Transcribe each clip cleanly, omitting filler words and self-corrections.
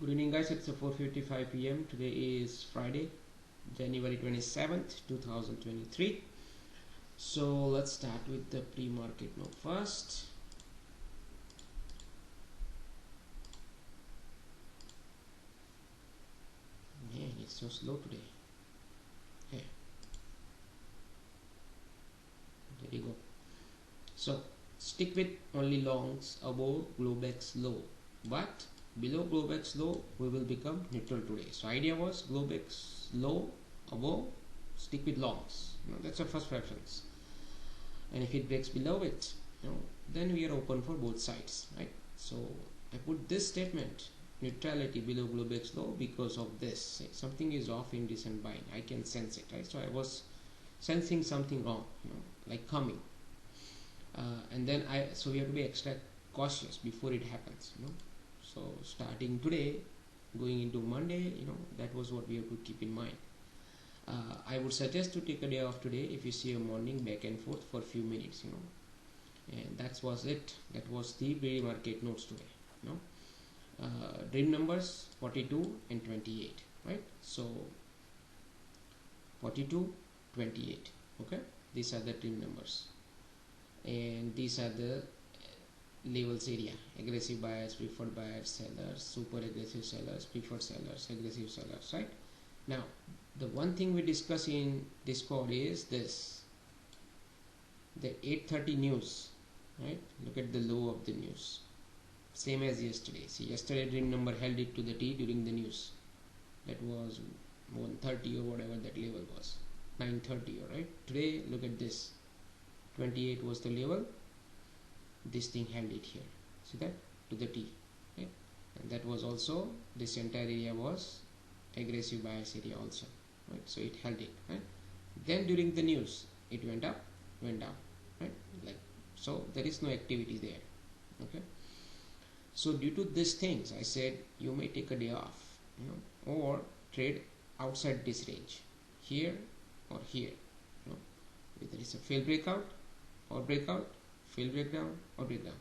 Good evening guys, it's 4:55 p.m. Today is Friday, January 27th, 2023. So let's start with the pre-market note first. Man, it's so slow today. Okay, there you go. So stick with only longs above Globex low, but below Globex low we will become neutral today. So idea was Globex low above, stick with longs. That's our first preference. And if it breaks below it, then we are open for both sides, right? So I put this statement, neutrality below Globex low, because of this. Something is off in recent buying. I can sense it, right? So I was sensing something wrong, like coming. And then so we have to be extra cautious before it happens, So starting today, going into Monday, that was what we have to keep in mind. I would suggest to take a day off today if you see a morning back and forth for a few minutes, and that was it. That was the pre-market notes today, dream numbers 42 and 28, right? So 42, 28, okay, these are the dream numbers, and these are the levels area: aggressive buyers, preferred buyers, sellers, super aggressive sellers, preferred sellers, aggressive sellers, right? Now the one thing we discuss in Discord is this, the 8:30 news, right? Look at the low of the news, same as yesterday. See, yesterday dream number held it to the T during the news. That was 130 or whatever that level was, 930, all right? Today look at this, 28 was the level, this thing held it here, see that, to the T, right? And that was also, this entire area was aggressive buyers area also, right? So it held it, right? Then during the news it went up, went down, right? Like so, there is no activity there, okay? So due to these things, I said you may take a day off, or trade outside this range, here or here, whether it's a fail breakout or breakout, fail breakdown or breakdown,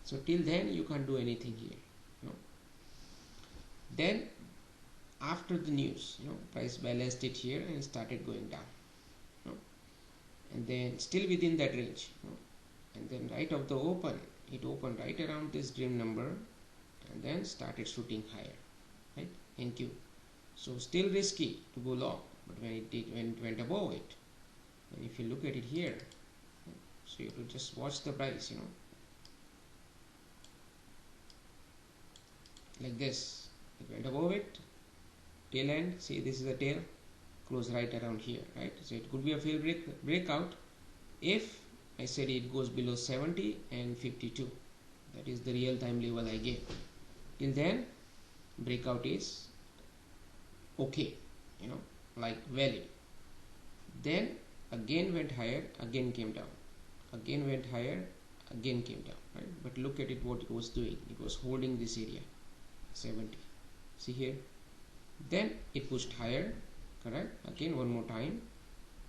so till then you can't do anything here, Then after the news, price balanced it here and started going down, and then still within that range, and then right of the open, it opened right around this dream number and then started shooting higher, right, NQ. So still risky to go long, but when it went above it, and if you look at it here, so you have to just watch the price, like this, it went above it, tail end, see this is the tail, close right around here, right? So it could be a fail breakout if I said it goes below 70 and 52. That is the real time level I gave. Till then breakout is okay, like valid. Then again went higher, again came down, again went higher, again came down, right? But look at it, what it was doing, it was holding this area 70, see here. Then it pushed higher, correct, again one more time,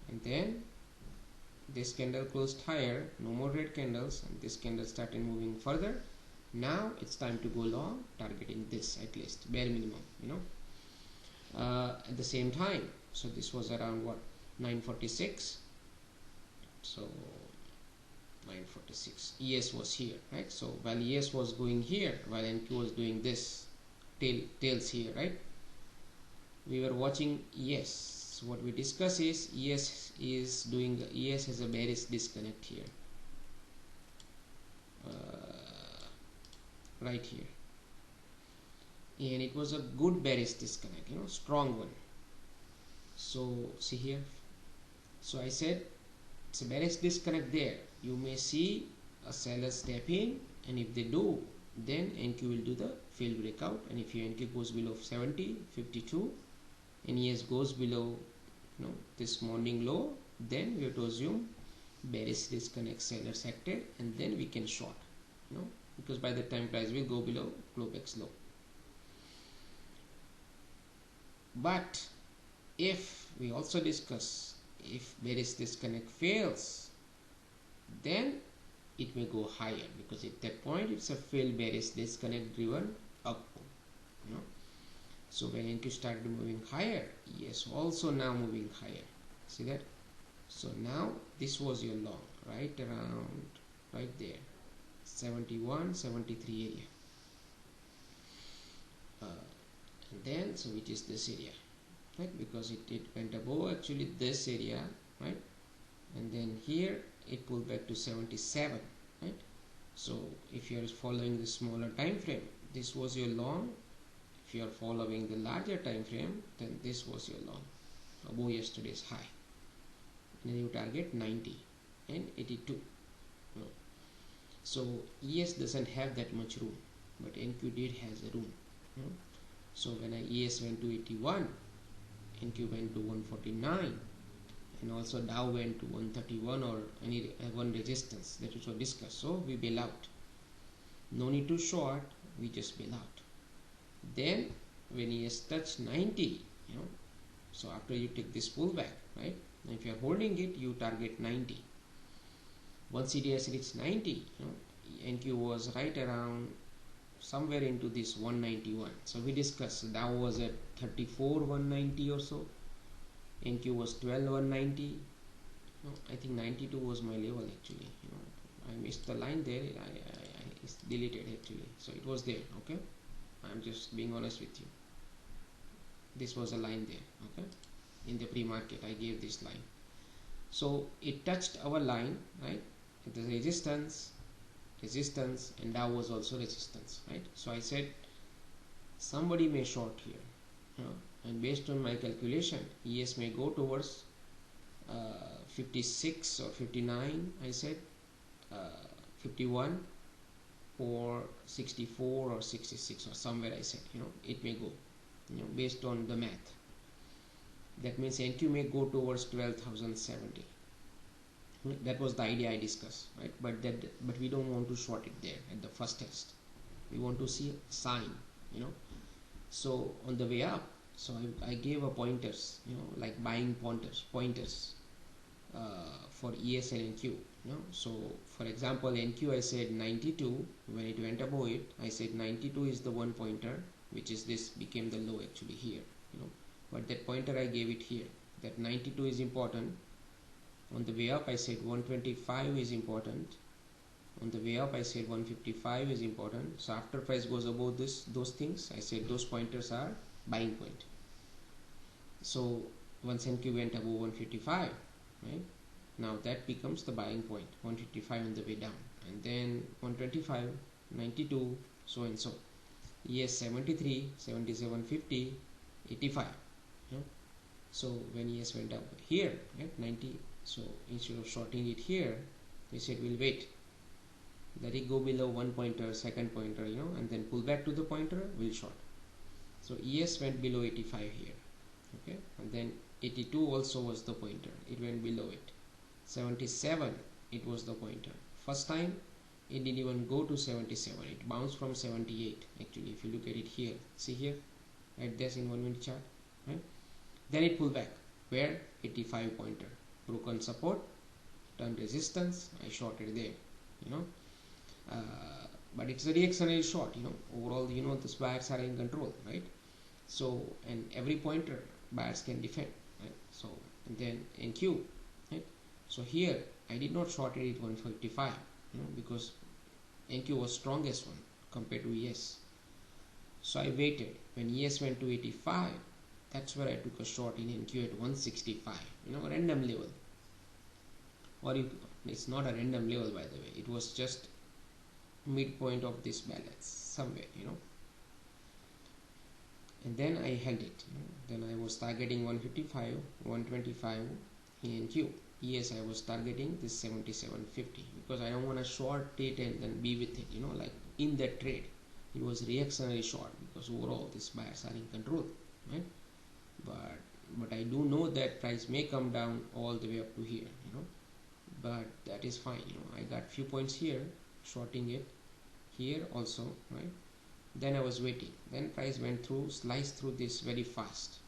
and then this candle closed higher, no more red candles, and this candle started moving further. Now it's time to go long, targeting this at least, bare minimum, at the same time. So this was around what, 946, so 946, ES was here, right? So while ES was going here, while NQ was doing this, tails here, right? We were watching ES. So what we discuss is ES is doing, ES has a bearish disconnect here, right here, and it was a good bearish disconnect, strong one. So see here, so I said it's a bearish disconnect there. You may see a seller step in, and if they do, then NQ will do the fail breakout, and if your NQ goes below 70, 52, and ES goes below this morning low, then we have to assume bearish disconnect, sellers acted, and then we can short, because by the time price will go below Globex low. But if we also discuss, if bearish disconnect fails, then it may go higher, because at that point it's a fail bearish disconnect driven up, So when NQ started moving higher, ES also now moving higher. See that? So now this was your long, right around, right there, 71, 73 area. And then, so which is this area, right? Because it went above actually this area, right? And then here it pulled back to 77, right? So if you are following the smaller time frame, this was your long. If you are following the larger time frame, then this was your long above yesterday's high. And then you target 90 and 82. No. So ES doesn't have that much room, but NQ did has a room. No. So when ES went to 81, NQ went to 149, and also Dow went to 131 or any one resistance that was discussed. So we bail out. No need to short, we just bail out. Then when ES touched 90, so after you take this pullback, right? If you are holding it, you target 90. Once it has reached 90, NQ was right around somewhere into this 191. So we discussed Dow was at 34 190 or so, NQ was 12 190. I think 92 was my level actually. I missed the line there. I deleted actually. So it was there. Okay, I'm just being honest with you. This was a line there. Okay, in the pre-market I gave this line. So it touched our line, right? The resistance, and Dow was also resistance, right? So I said somebody may short here, and based on my calculation, ES may go towards 56 or 59. I said 51 or 64 or 66 or somewhere. I said it may go, based on the math. That means NQ may go towards 12,070. That was the idea I discussed, right? But we don't want to short it there at the first test. We want to see a sign, So on the way up, so I gave a pointers, like buying pointers for ES and NQ. So for example, NQ I said 92. When it went above it, I said 92 is the one pointer, which is this became the low actually here, But that pointer I gave it here. That 92 is important. On the way up I said 125 is important. On the way up I said 155 is important. So after price goes above those things, I said those pointers are buying point. So once NQ went above 155, right? Now that becomes the buying point. 155 on the way down, and then 125, 92, so and so. ES 73, 77, 50, 85. So when ES went up here at 90, so instead of shorting it here, we said we'll wait, let it go below one pointer, second pointer, and then pull back to the pointer, we'll short. So ES went below 85 here, okay, and then 82 also was the pointer, it went below it. 77, it was the pointer. First time it didn't even go to 77, it bounced from 78 actually. If you look at it here, see here at this in 1 minute chart, right? Then it pulled back, where 85 pointer, broken support, turned resistance, I shorted there, but it's a reactionary short, overall, the buyers are in control, right? So, and every pointer buyers can defend, right? So, and then NQ, right? So here I did not short it at 155, because NQ was strongest one compared to ES. So I waited. When ES went to 85, that's where I took a short in NQ at 165, random level. Or it's not a random level, by the way, it was just midpoint of this balance somewhere, and then I held it. Then I was targeting 155, 125 in NQ. ES I was targeting this 77.50, because I don't want to short it and then be with it, like in that trade it was reactionary short, because overall these buyers are in control, right? But I do know that price may come down all the way up to here, but that is fine. I got few points here, shorting it here also, right? Then I was waiting, then price went through, sliced through this very fast,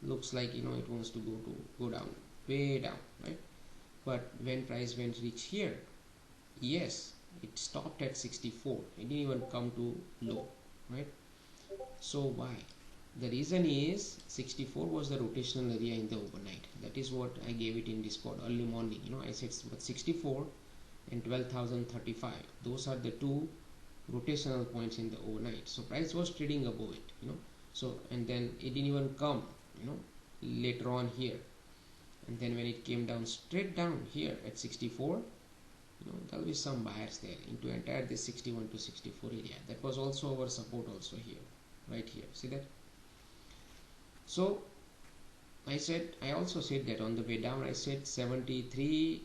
looks like it wants to go down, way down, right? But when price went reach here, yes, it stopped at 64, it didn't even come to low, right? So why? The reason is 64 was the rotational area in the overnight. That is what I gave it in Discord early morning. I said 64 and 12,035. Those are the two rotational points in the overnight. So price was trading above it. So, and then it didn't even come. Later on here, and then when it came down straight down here at 64, there'll be some buyers there into entire this 61 to 64 area. That was also our support also here, right here. See that? So I also said that on the way down, I said 73,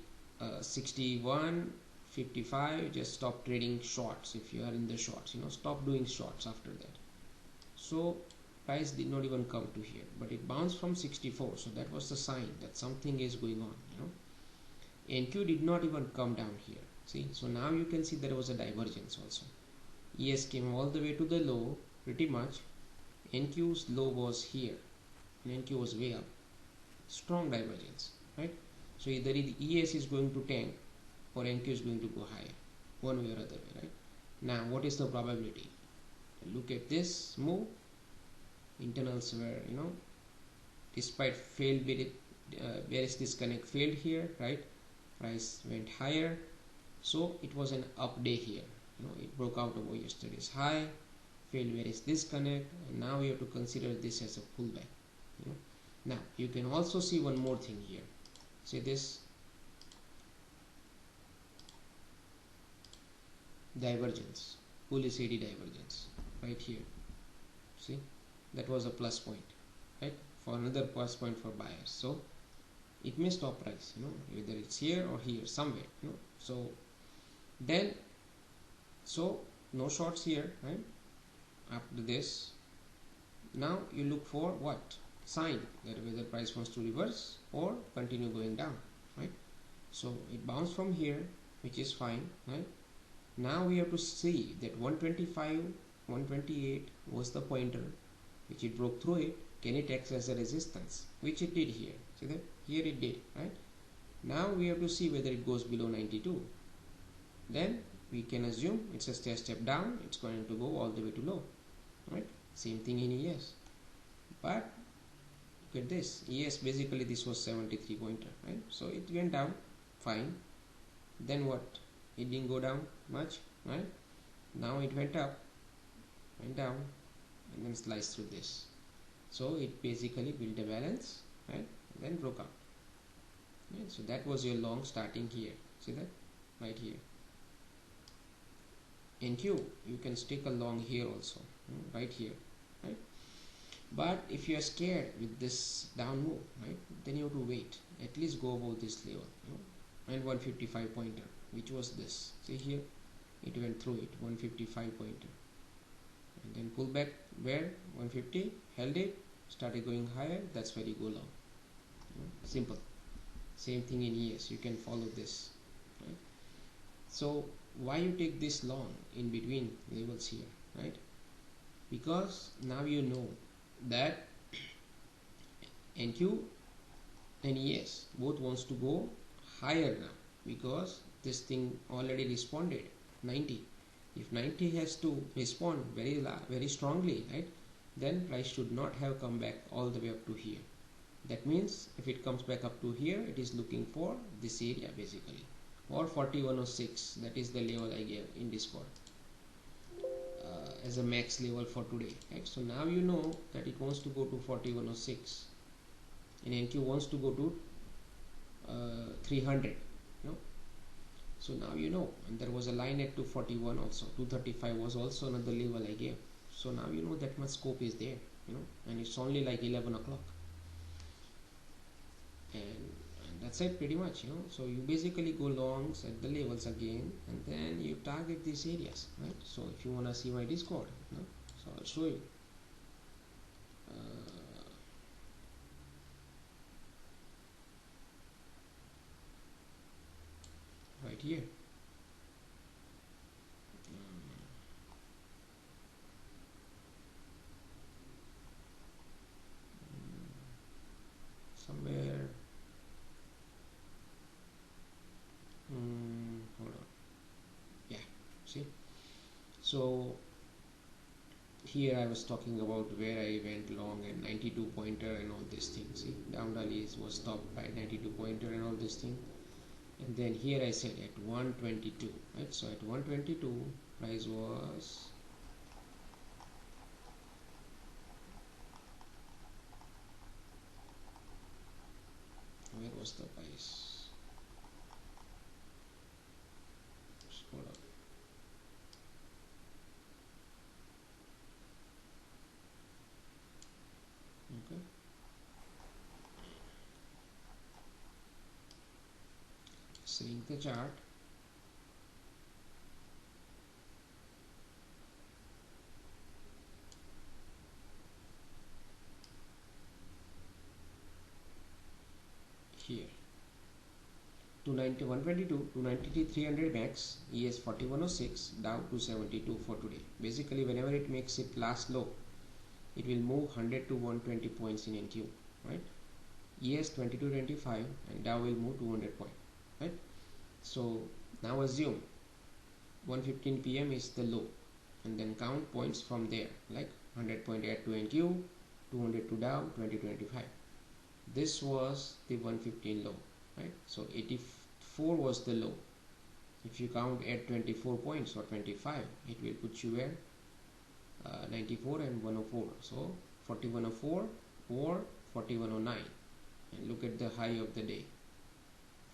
61, 55. Just stop trading shorts if you are in the shorts. Stop doing shorts after that. So price did not even come to here, but it bounced from 64. So that was the sign that something is going on. NQ did not even come down here. See, so now you can see there was a divergence also. ES came all the way to the low pretty much. NQ's low was here and NQ was way up. Strong divergence, right? So either ES is going to tank or NQ is going to go higher, one way or other way, right? Now what is the probability? Look at this move. Internals were, despite failed bearish disconnect, failed here, right? Price went higher, so it was an up day here. It broke out over yesterday's high, failed bearish disconnect, and now we have to consider this as a pullback. Now you can also see one more thing here. See this divergence, bullish AD divergence right here. See, that was a plus point, right? For another plus point for buyers. So it may stop price, either it's here or here somewhere, so then, so no shorts here, right? After this, now you look for what sign that whether price wants to reverse or continue going down, right? So it bounced from here, which is fine, right? Now we have to see that 125, 128 was the pointer, which it broke through it. Can it act as a resistance? Which it did here. See that? Here it did, right? Now we have to see whether it goes below 92. Then we can assume it's a step down. It's going to go all the way to low, right? Same thing in ES. But look at this. ES basically this was 73 pointer, right? So it went down, fine. Then what? It didn't go down much, right? Now it went up, went down, and then sliced through this. So it basically built a balance, right? And then broke out. Right? So that was your long starting here. See that? Right here. NQ, you can stick a long here also, right here, right? But if you are scared with this down move, right, then you have to wait. At least go above this level, and 155 pointer, which was this. See here, it went through it, 155 pointer. And then pull back where 150, held it, started going higher, that's where you go long. Simple. Same thing in ES, you can follow this, right? So why you take this long in between levels here, right? Because now you know that NQ and ES both wants to go higher now, because this thing already responded 90. If 90 has to respond very strongly, right, then price should not have come back all the way up to here. That means if it comes back up to here, it is looking for this area basically, or 4106. That is the level I gave in Discord as a max level for today, right? So now you know that it wants to go to 4106 and NQ wants to go to 300. So now you know, and there was a line at 241 also, 235 was also another level I gave. So now you know that much scope is there, and it's only like 11 o'clock, and that's it pretty much, so you basically go longs at the levels again, and then you target these areas, right? So if you want to see my Discord, so I'll show you. Right here, somewhere, hold on, yeah, see, so here I was talking about where I went long and 92 pointer and all these things. See, down rally was stopped by 92 pointer and all this thing. And then here I said at 122, right? So at 122 price was, where was the price? Hold on. Okay. Seeing the chart. Here 290, 122, 293, 300 max, ES 4106, Dow 272 for today. Basically, whenever it makes it last low, it will move 100 to 120 points in NQ, right? ES 2225 and Dow will move 200 points, right? So now assume 1:15 p.m. is the low, and then count points from there, like 100 point add to NQ, 200 to Dow, 2025. This was the 115 low, right? So 84 was the low. If you count at 24 points or 25, it will put you where 94 and 104. So 4104 or 4109. And look at the high of the day,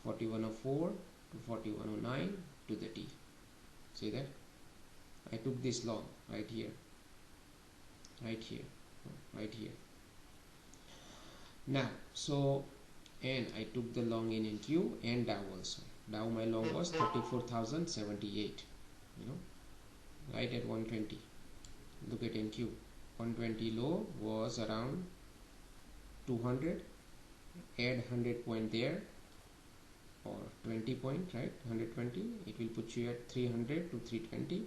4104 to 4109 to the T. See that? I took this long right here, right here, right here. Now, so, and I took the long in NQ and Dow also. Dow my long was 34,078, you know, right at 120. Look at NQ, 120 low was around 200, add 100 point there, or 20 point, right, 120, it will put you at 300 to 320,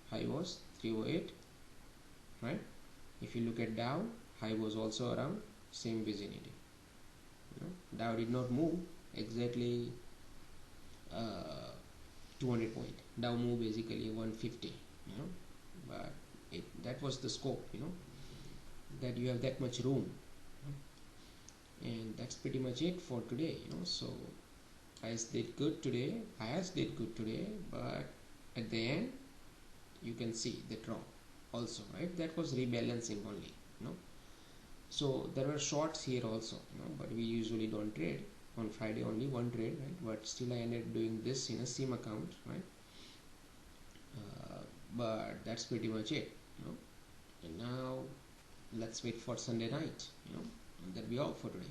high was 308, right? If you look at Dow, high was also around same vicinity. You know, Dow did not move exactly 200 point. Dow moved basically 150, you know, but that was the scope, you know, that you have that much room, and that's pretty much it for today, you know. So price did good today, buyers did good today, but at the end you can see the drop also, right? That was rebalancing only, you know. So there were shorts here also, you know, but we usually don't trade. On Friday only one trade, right? But still I ended up doing this in a sim account, right? But that's pretty much it, you know. And now let's wait for Sunday night, you know, and that'll be all for today.